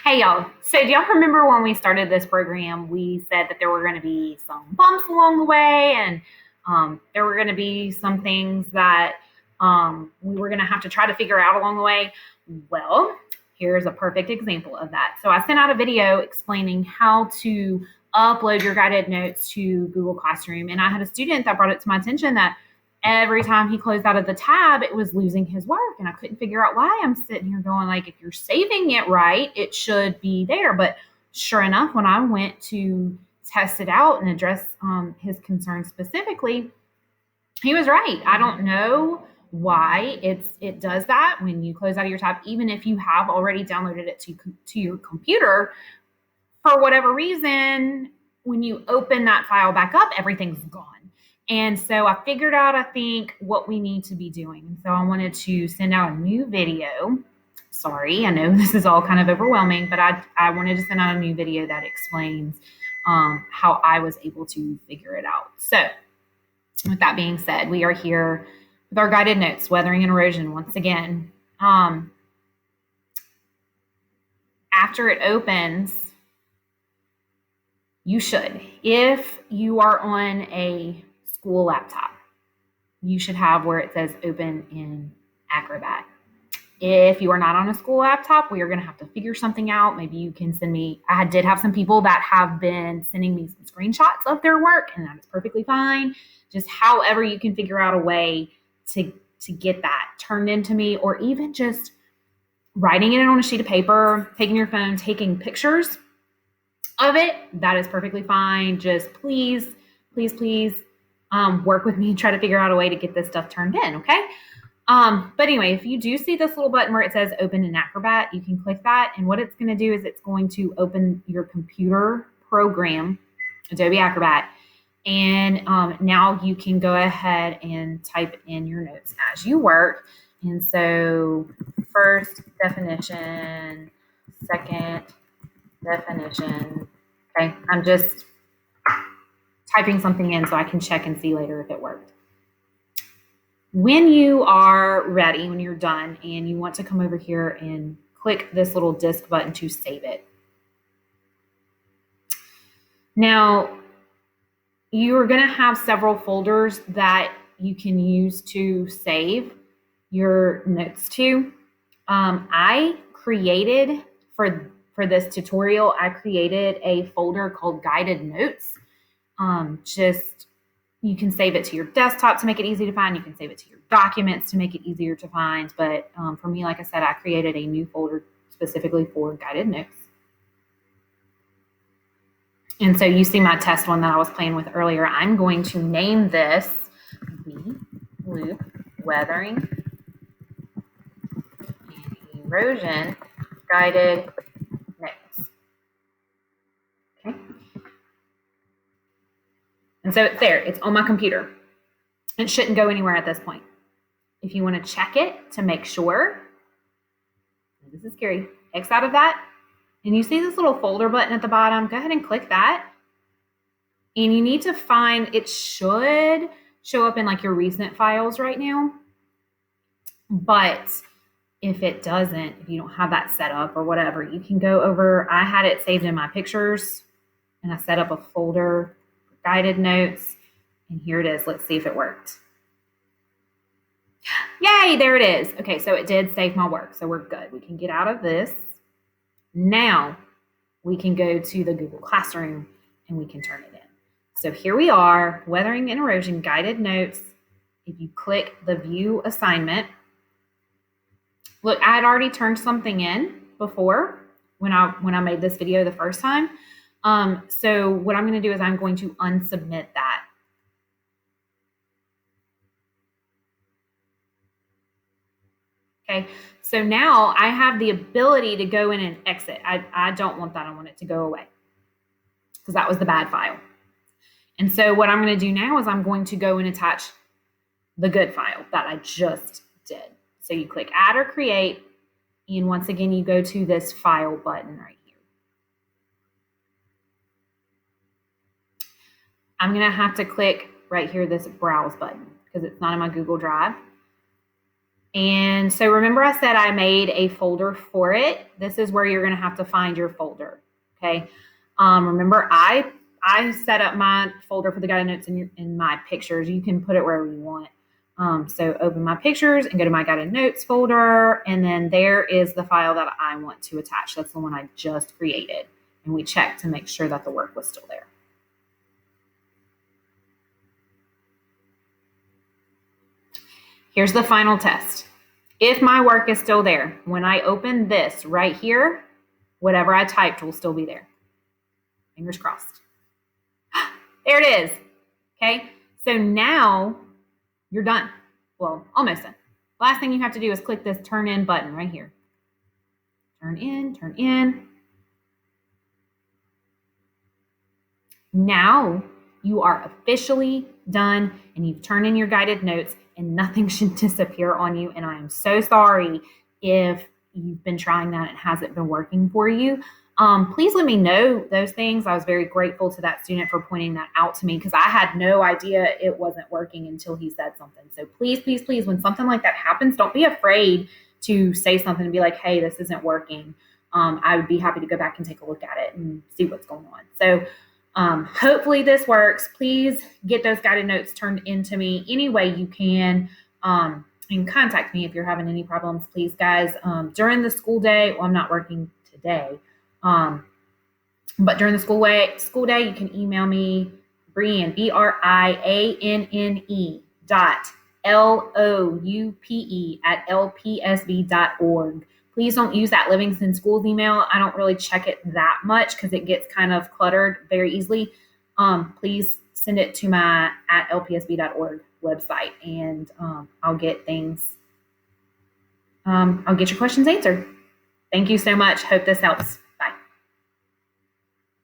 Hey y'all. So do y'all remember when we started this program, we said that there were going to be some bumps along the way and there were going to be some things that we were going to have to try to figure out along the way? Well, here's a perfect example of that. So I sent out a video explaining how to upload your guided notes to Google Classroom. And I had a student that brought it to my attention that every time he closed out of the tab, it was losing his work. And I couldn't figure out why. I'm sitting here going, like, if you're saving it right, it should be there. But sure enough, when I went to test it out and address his concerns specifically, he was right. I don't know why it does that when you close out of your tab, even if you have already downloaded it to your computer. For whatever reason, when you open that file back up, everything's gone. And so I figured out, I think, what we need to be doing. And so I wanted to send out a new video. Sorry, I know this is all kind of overwhelming, but I wanted to send out a new video that explains how I was able to figure it out. So with that being said, we are here with our guided notes, weathering and erosion once again. After it opens, you should, if you are on a school laptop, you should have where it says open in Acrobat. If you are not on a school laptop, we are going to have to figure something out. Maybe you can send me, I did have some people that have been sending me some screenshots of their work, and that is perfectly fine. Just however you can figure out a way to get that turned into me, or even just writing it on a sheet of paper, taking your phone, taking pictures of it, that is perfectly fine. Just please work with me and try to figure out a way to get this stuff turned in, okay? But anyway, if you do see this little button where it says open in Acrobat, you can click that, and what it's going to do is it's going to open your computer program, Adobe Acrobat, and now you can go ahead and type in your notes as you work. And so first definition, second definition. Okay, I'm just typing something in so I can check and see later if it worked. When you are ready, when you're done, and you want to come over here and click this little disk button to save it. Now, you are going to have several folders that you can use to save your notes to. I created for this tutorial, I created a folder called Guided Notes. You can save it to your desktop to make it easy to find. You can save it to your documents to make it easier to find. But for me, like I said, I created a new folder specifically for Guided Notes. And so you see my test one that I was playing with earlier. I'm going to name this the Loop Weathering and Erosion Guided Notes. Okay. And so it's there. It's on my computer. It shouldn't go anywhere at this point. If you want to check it to make sure, this is scary, X out of that, and you see this little folder button at the bottom, go ahead and click that. And you need to find, it should show up in like your recent files right now. But if it doesn't, if you don't have that set up or whatever, you can go over, I had it saved in my pictures, and I set up a folder for Guided Notes, and here it is. Let's see if it worked. Yay, there it is. Okay, so it did save my work, so we're good. We can get out of this. Now we can go to the Google Classroom and we can turn it in. So here we are, Weathering and Erosion Guided Notes. If you click the View Assignment, look, I had already turned something in before when I made this video the first time. So what I'm going to do is I'm going to unsubmit that. Okay, so now I have the ability to go in and exit. I don't want that. I want it to go away because that was the bad file. And so what I'm going to do now is I'm going to go and attach the good file that I just did. So you click Add or Create, and once again, you go to this File button right here. I'm going to have to click right here, this Browse button, because it's not in my Google Drive. And so remember I said I made a folder for it. This is where you're going to have to find your folder. Okay. Remember I set up my folder for the guided notes in my pictures. You can put it wherever you want. So open my pictures and go to my guided notes folder. And then there is the file that I want to attach. That's the one I just created. And we checked to make sure that the work was still there. Here's the final test. If my work is still there, when I open this right here, whatever I typed will still be there. Fingers crossed. There it is. Okay, so now you're done. Well, almost done. Last thing you have to do is click this turn in button right here. Turn in, turn in. Now you are officially done and you've turned in your guided notes and nothing should disappear on you. And I am so sorry if you've been trying that and it hasn't been working for you. Please let me know those things. I was very grateful to that student for pointing that out to me because I had no idea it wasn't working until he said something. So please, please, please, when something like that happens, don't be afraid to say something and be like, hey, this isn't working. I would be happy to go back and take a look at it and see what's going on. So hopefully this works. Please get those guided notes turned into me any way you can. And contact me if you're having any problems, please, guys. During the school day, well, I'm not working today. But during the school day, you can email me, Brianne, BRIANNE .LOUPE@lpsb.org. Please don't use that Livingston Schools email. I don't really check it that much because it gets kind of cluttered very easily. Please send it to my @lpsb.org website and I'll get your questions answered. Thank you so much. Hope this helps.